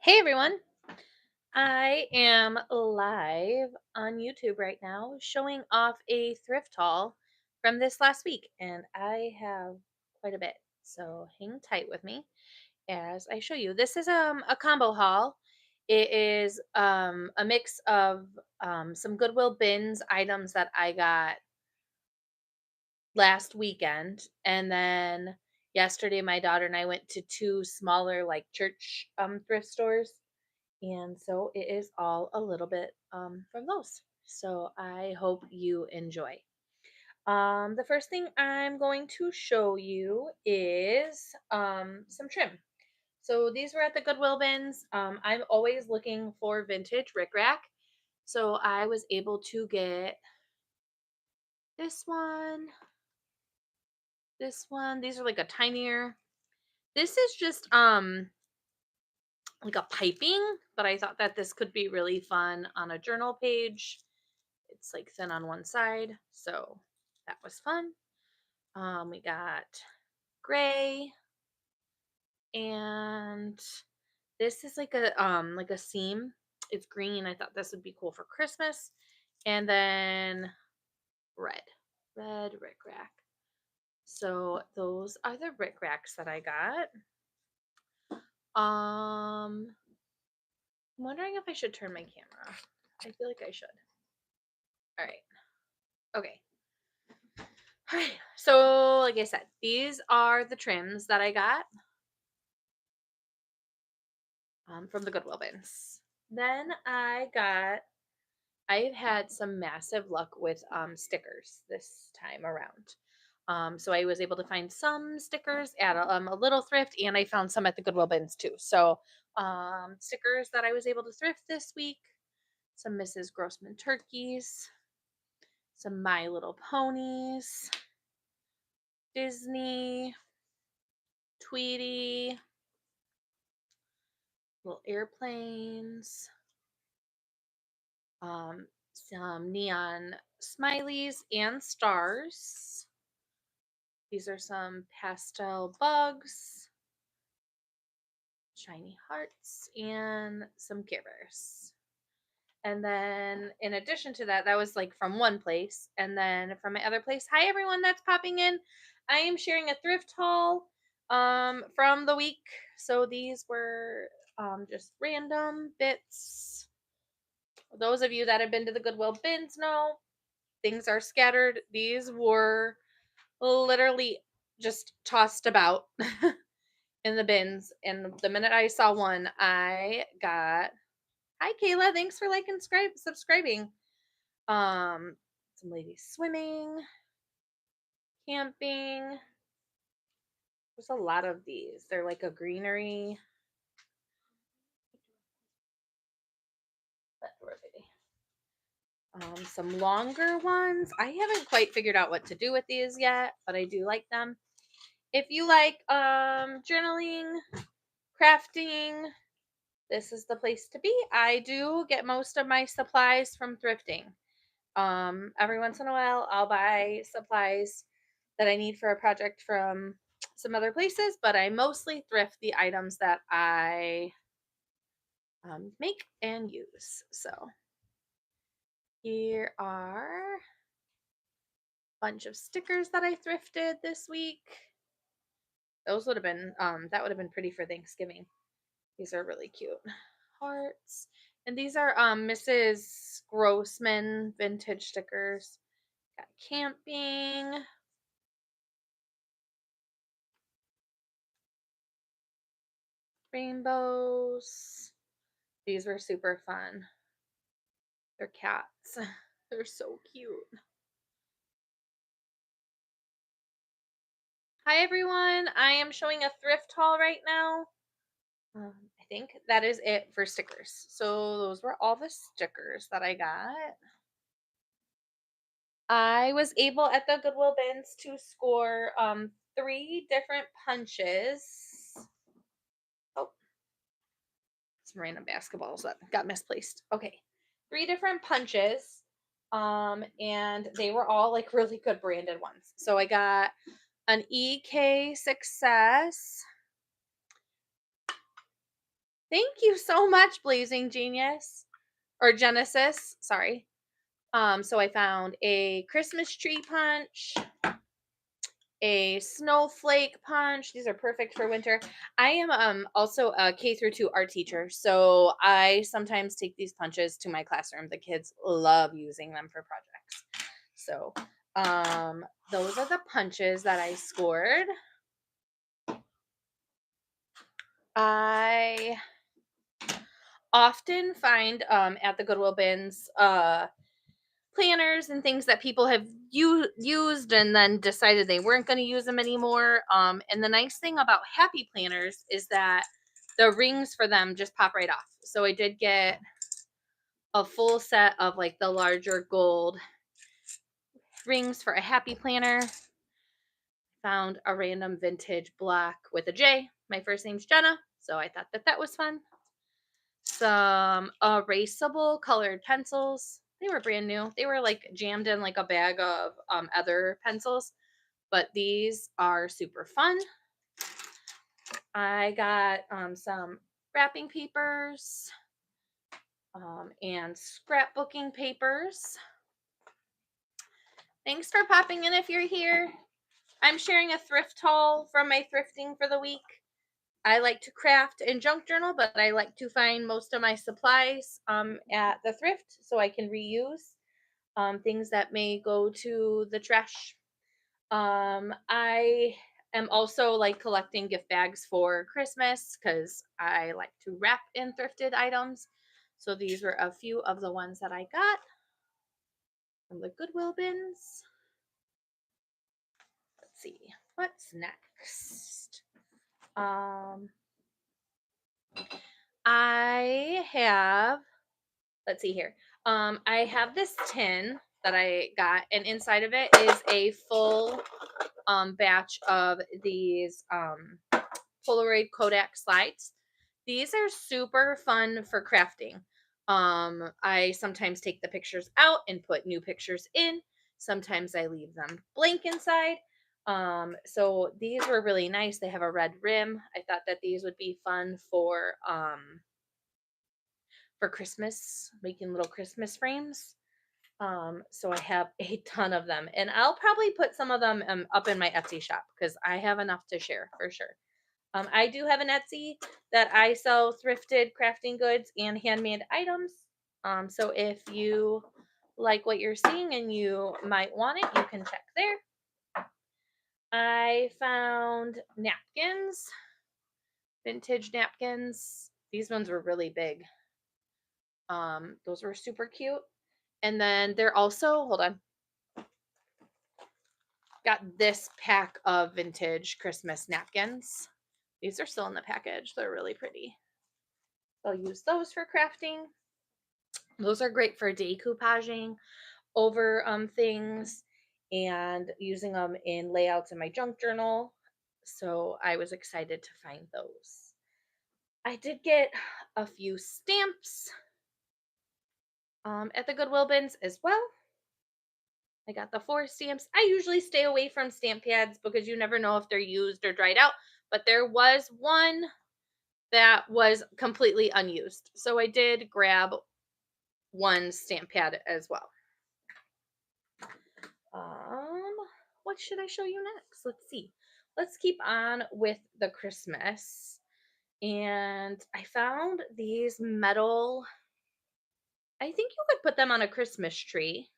Hey everyone, I am live on YouTube right now showing off a thrift haul from this last week, and I have quite a bit. So hang tight with me as I show you. This is a combo haul. It is a mix of some Goodwill bins items that I got last weekend, and then yesterday my daughter and I went to two smaller like church thrift stores, and so it is all a little bit from those. So I hope you enjoy. The first thing I'm going to show you is some trim. So these were at the Goodwill bins. I'm always looking for vintage rickrack. So I was able to get this one, this one. These are like a tinier. This is just like a piping, but I thought that this could be really fun on a journal page. It's like thin on one side, so that was fun. We got gray, and this is like a seam. It's green. I thought this would be cool for Christmas. And then red, red rickrack. So those are the rickracks that I got. I'm wondering if I should turn my camera. I feel like I should. All right. Okay. All right. So, like I said, these are the trims that I got from the Goodwill bins. Then I've had some massive luck with stickers this time around. So I was able to find some stickers at a little thrift, and I found some at the Goodwill bins too. So stickers that I was able to thrift this week: some Mrs. Grossman turkeys, some My Little Ponies, Disney, Tweety, little airplanes, some neon smileys and stars. These are some pastel bugs, shiny hearts, and some Care Bears. And then, in addition to that, that was like from one place. And then from my other place, hi everyone that's popping in. I am sharing a thrift haul from the week. So these were just random bits. Those of you that have been to the Goodwill bins know things are scattered. These were literally just tossed about in the bins. And the minute I saw one, I got, hi Kayla, thanks for liking, subscribing. Some ladies swimming, camping. There's a lot of these. They're like a greenery. Where are they? Some longer ones. I haven't quite figured out what to do with these yet, but I do like them. If you like journaling, crafting, this is the place to be. I do get most of my supplies from thrifting. Every once in a while, I'll buy supplies that I need for a project from some other places, but I mostly thrift the items that I make and use. So here are a bunch of stickers that I thrifted this week. Those would have been that would have been pretty for Thanksgiving. These are really cute. Hearts. And these are Mrs. Grossman vintage stickers. Got camping. Rainbows. These were super fun. They're cats. They're so cute. Hi everyone. I am showing a thrift haul right now. I think that is it for stickers. So those were all the stickers that I got. I was able at the Goodwill bins to score three different punches. Oh, some random basketballs that got misplaced. Okay. Three different punches. And they were all like really good branded ones. So I got an EK Success, Thank you so much, Blazing Genius or Genesis. Sorry. So I found a Christmas tree punch, a snowflake punch. These are perfect for winter. I am also a K through 2 art teacher, so I sometimes take these punches to my classroom. The kids love using them for projects. So, those are the punches that I scored. I often find at the Goodwill bins planners and things that people have used and then decided they weren't going to use them anymore. And the nice thing about happy planners is that the rings for them just pop right off. So I did get a full set of like the larger gold rings for a happy planner. Found a random vintage black with a J. My first name's Jenna, so I thought that that was fun. Some erasable colored pencils. They were brand new. They were like jammed in like a bag of other pencils, but these are super fun. I got some wrapping papers and scrapbooking papers. Thanks for popping in if you're here. I'm sharing a thrift haul from my thrifting for the week. I like to craft and junk journal, but I like to find most of my supplies at the thrift so I can reuse things that may go to the trash. I am also like collecting gift bags for Christmas because I like to wrap in thrifted items. So these were a few of the ones that I got from the Goodwill bins. Let's see, what's next? I have, let's see here. I have this tin that I got, and inside of it is a full batch of these Polaroid Kodak slides. These are super fun for crafting. I sometimes take the pictures out and put new pictures in. Sometimes I leave them blank inside. So these were really nice. They have a red rim. I thought that these would be fun for Christmas, making little Christmas frames. So I have a ton of them, and I'll probably put some of them up in my Etsy shop because I have enough to share for sure. I do have an Etsy that I sell thrifted crafting goods and handmade items. So if you like what you're seeing and you might want it, you can check there. I found napkins, vintage napkins. These ones were really big. Those were super cute. And then they're also, hold on, got this pack of vintage Christmas napkins. These are still in the package. They're really pretty. I'll use those for crafting. Those are great for decoupaging over things and using them in layouts in my junk journal. So I was excited to find those. I did get a few stamps at the Goodwill bins as well. I got the 4 stamps. I usually stay away from stamp pads because you never know if they're used or dried out, but there was one that was completely unused. So I did grab one stamp pad as well. What should I show you next? Let's see. Let's keep on with the Christmas. And I found these metal, I think you could put them on a Christmas tree.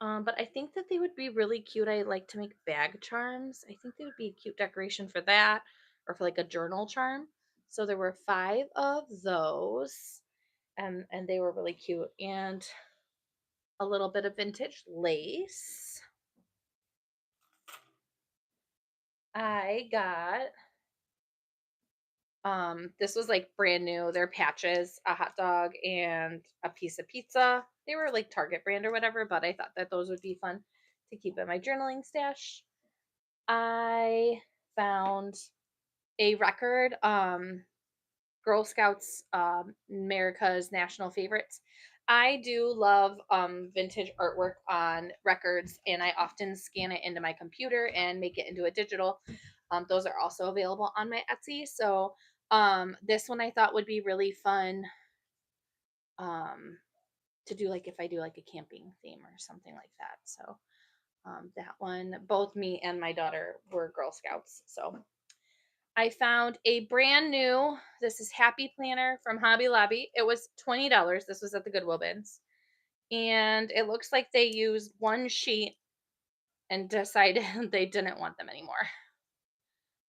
But I think that they would be really cute. I like to make bag charms. I think they would be a cute decoration for that or for like a journal charm. So there were 5 of those and they were really cute, and a little bit of vintage lace. I got this was like brand new. They're patches, a hot dog and a piece of pizza. They were like Target brand or whatever, but I thought that those would be fun to keep in my journaling stash. I found a record, Girl Scouts, America's National Favorites. I do love vintage artwork on records, and I often scan it into my computer and make it into a digital. Those are also available on my Etsy. So This one I thought would be really fun um to do, like if I do like a camping theme or something like that. So that one, both me and my daughter were Girl Scouts. So I found a brand new, this is Happy Planner from Hobby Lobby. It was $20. This was at the Goodwill bins. And it looks like they used one sheet and decided they didn't want them anymore,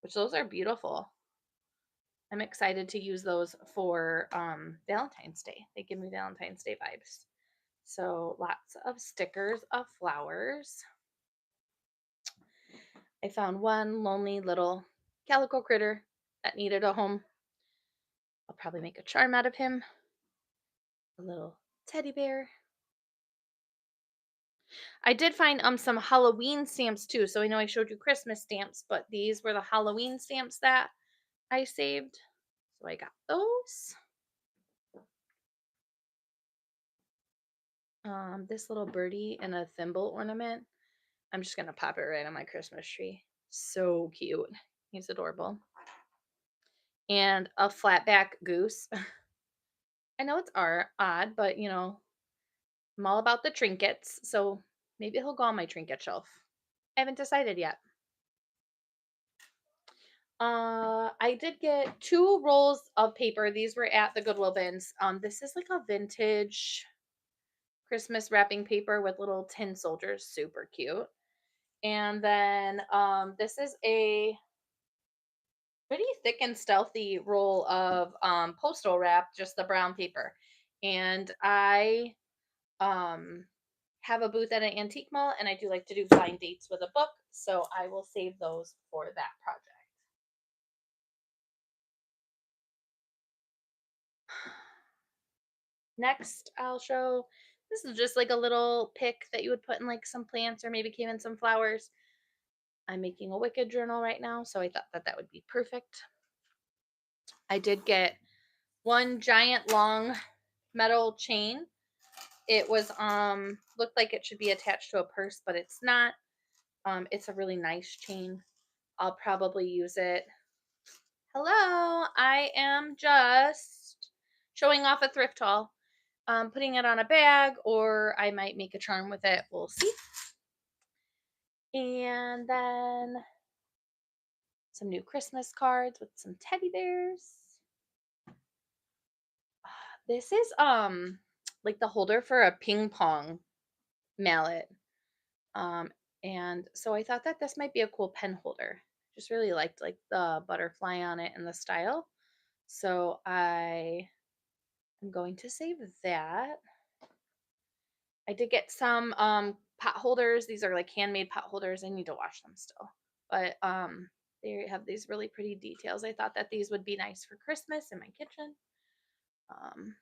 which those are beautiful. I'm excited to use those for Valentine's Day. They give me Valentine's Day vibes. So lots of stickers of flowers. I found one lonely little calico critter that needed a home. I'll probably make a charm out of him. A little teddy bear. I did find some Halloween stamps too. So I know I showed you Christmas stamps, but these were the Halloween stamps that I saved. So I got those. This little birdie and a thimble ornament. I'm just gonna pop it right on my Christmas tree. So cute. He's adorable. And a flatback goose. I know it's odd, but I'm all about the trinkets, so maybe he'll go on my trinket shelf. I haven't decided yet. I did get 2 rolls of paper. These were at the Goodwill bins. This is like a vintage Christmas wrapping paper with little tin soldiers, super cute. And then this is a pretty thick and stealthy roll of postal wrap, just the brown paper. And I um have a booth at an antique mall, and I do like to do blind dates with a book, so I will save those for that project. Next, I'll show, this is just like a little pick that you would put in like some plants or maybe came in some flowers. I'm making a Wicked journal right now, so I thought that that would be perfect. I did get one giant long metal chain. It was looked like it should be attached to a purse, but it's not. It's a really nice chain. I'll probably use it. Hello, I am just showing off a thrift haul. Putting it on a bag, or I might make a charm with it. We'll see. And then some new Christmas cards with some teddy bears. This is like the holder for a ping pong mallet. Um and so I thought that this might be a cool pen holder. Just really liked like the butterfly on it and the style. So I am going to save that. I did get some pot holders. These are like handmade pot holders. I need to wash them still. But they have these really pretty details. I thought that these would be nice for Christmas in my kitchen. Um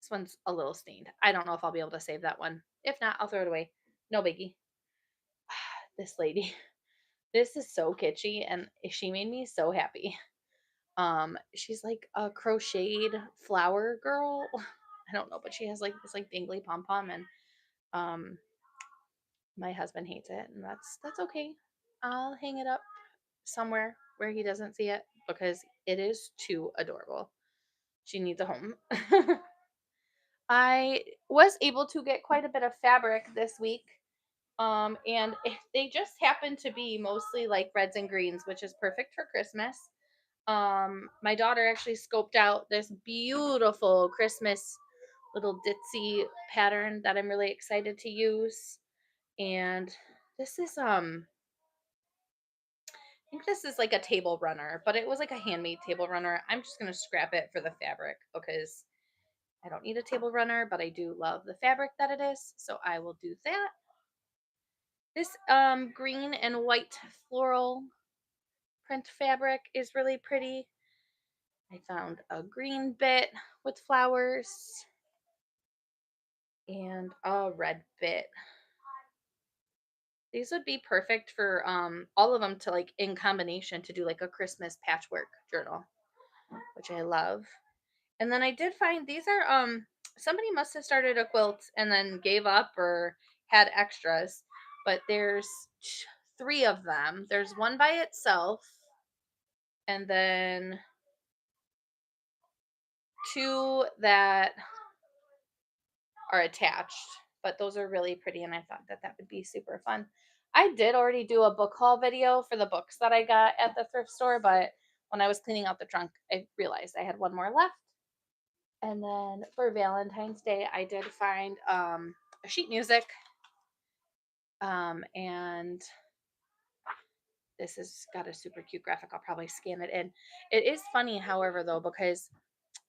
this one's a little stained. I don't know if I'll be able to save that one. If not, I'll throw it away. No biggie. This lady. This is so kitschy and she made me so happy. She's like a crocheted flower girl. I don't know, but she has like this like dingly pom pom, and um my husband hates it, and that's okay. I'll hang it up somewhere where he doesn't see it because it is too adorable. She needs a home. I was able to get quite a bit of fabric this week. And they just happen to be mostly like reds and greens, which is perfect for Christmas. My daughter actually scoped out this beautiful Christmas little ditzy pattern that I'm really excited to use. And this is I think this is like a table runner, but it was like a handmade table runner. I'm just gonna scrap it for the fabric because I don't need a table runner, but I do love the fabric that it is, so I will do that. This green and white floral print fabric is really pretty. I found a green bit with flowers and a red bit. These would be perfect for all of them to like in combination to do like a Christmas patchwork journal, which I love. And then I did find these are somebody must have started a quilt and then gave up or had extras, but there's 3 of them. There's one by itself. and then two that are attached, but those are really pretty, and I thought that that would be super fun. I did already do a book haul video for the books that I got at the thrift store, but when I was cleaning out the trunk, I realized I had one more left. And then for Valentine's Day, I did find a sheet music, and this has got a super cute graphic. I'll probably scan it in. It is funny, however, though, because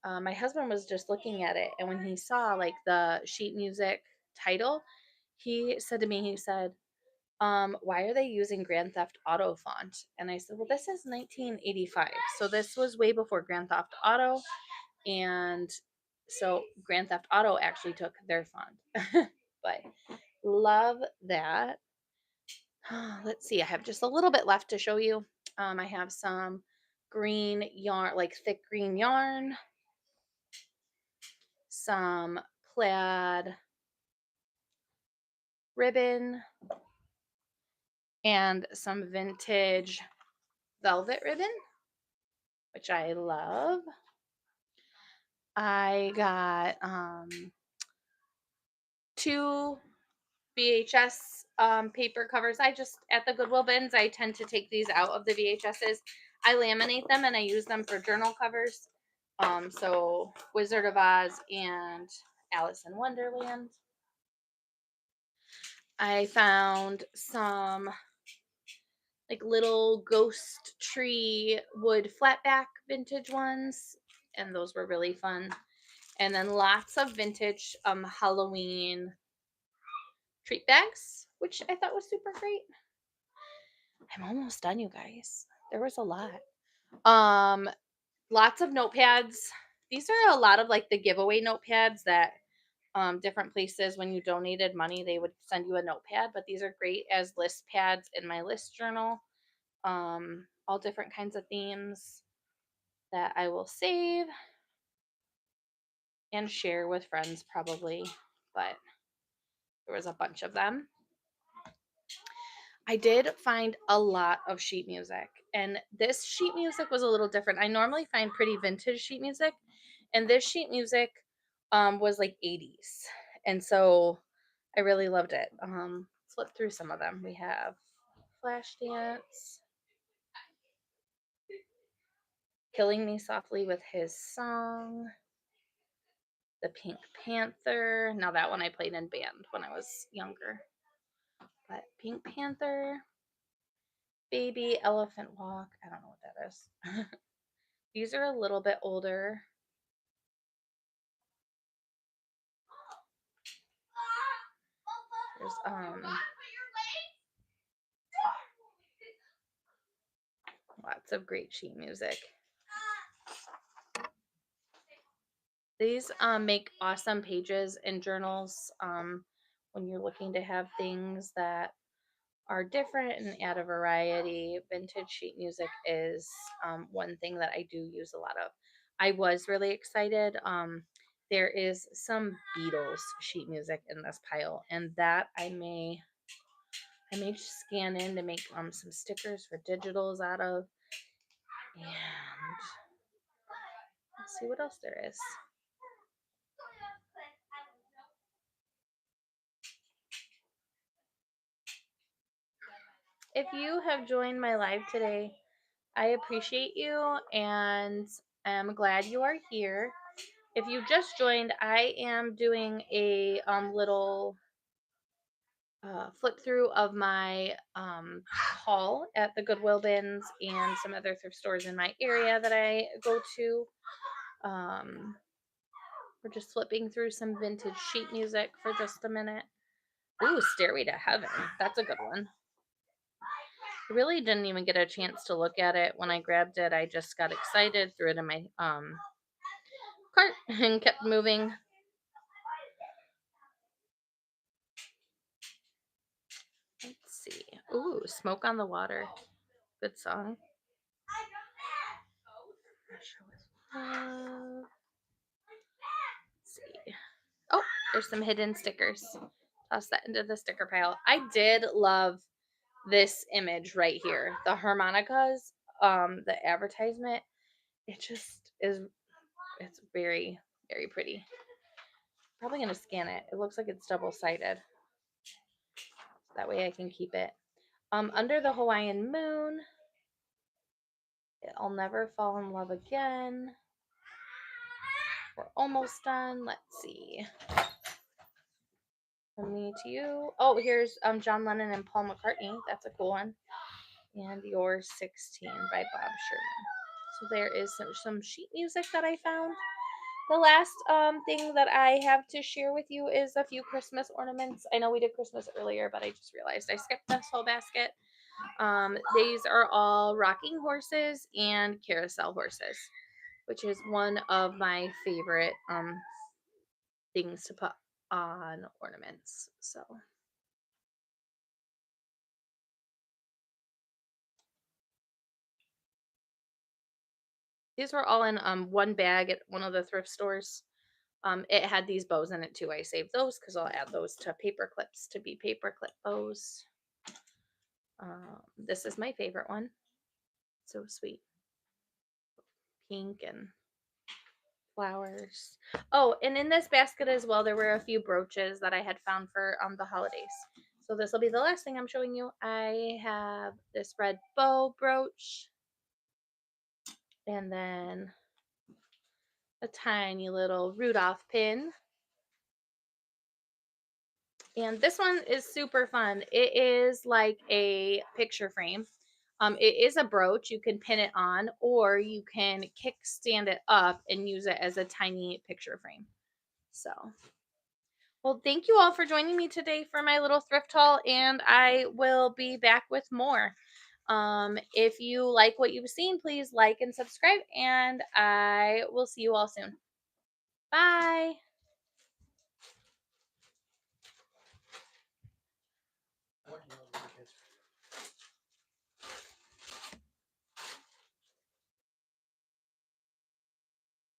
my husband was just looking at it, and when he saw like the sheet music title, he said to me, he said, why are they using Grand Theft Auto font? And I said, well, this is 1985. So this was way before Grand Theft Auto. And so Grand Theft Auto actually took their font. But love that. Let's see, I have just a little bit left to show you. I have some green yarn, like thick green yarn, some plaid ribbon, and some vintage velvet ribbon, which I love. I got two VHS paper covers. I just, at the Goodwill bins, I tend to take these out of the VHSs. I laminate them and I use them for journal covers. So Wizard of Oz and Alice in Wonderland. I found some like little ghost tree wood flatback vintage ones, and those were really fun. And then lots of vintage Halloween treat bags, which I thought was super great. I'm almost done, you guys. There was a lot. Lots of notepads. These are a lot of like the giveaway notepads that different places, when you donated money, they would send you a notepad, but these are great as list pads in my list journal. All different kinds of themes that I will save and share with friends probably, but there was a bunch of them. I did find a lot of sheet music, and this sheet music was a little different. I normally find pretty vintage sheet music, and this sheet music was like 80s, and so I really loved it. Let's flip through some of them. We have Flashdance, Killing Me Softly with His Song, The Pink Panther. Now that one I played in band when I was younger, but Pink Panther, Baby Elephant Walk. I don't know what that is. These are a little bit older. There's lots of great sheet music. These make awesome pages in journals when you're looking to have things that are different and add a variety. Vintage sheet music is one thing that I do use a lot of. I was really excited. There is some Beatles sheet music in this pile, and that I may just scan in to make some stickers for digitals out of. And let's see what else there is. If you have joined my live today, I appreciate you and I'm glad you are here. If you just joined, I am doing a little flip through of my haul at the Goodwill bins and some other thrift stores in my area that I go to. We're just flipping through some vintage sheet music for just a minute. Ooh, Stairway to Heaven. That's a good one. I really didn't even get a chance to look at it when I grabbed it. I just got excited, threw it in my cart, and kept moving. Let's see. Ooh, Smoke on the Water. Good song. Let's see. Oh, there's some hidden stickers. Toss that into the sticker pile. I did love this image right here. The harmonicas. the advertisement. It just is, it's very, very pretty. Probably gonna scan it. It looks like it's double-sided. That way I can keep it. Under the Hawaiian Moon. I'll never fall in love again. We're almost done. Let's see. From me to you. Oh, here's John Lennon and Paul McCartney. That's a cool one. And You're 16 by Bob Sherman. So there is some sheet music that I found. The last thing that I have to share with you is a few Christmas ornaments. I know we did Christmas earlier, but I just realized I skipped this whole basket. These are all rocking horses and carousel horses, which is one of my favorite things to put on ornaments. So these were all in one bag at one of the thrift stores. It had these bows in it too. I saved those because I'll add those to paper clips to be paper clip bows. This is my favorite one. So sweet. Pink and flowers. Oh, and in this basket as well, there were a few brooches that I had found for the holidays. So this will be the last thing I'm showing you. I have this red bow brooch. And then a tiny little Rudolph pin. And this one is super fun. It is like a picture frame. It is a brooch. You can pin it on, or you can kickstand it up and use it as a tiny picture frame. So, well, thank you all for joining me today for my little thrift haul, and I will be back with more. If you like what you've seen, please like and subscribe, and I will see you all soon. Bye.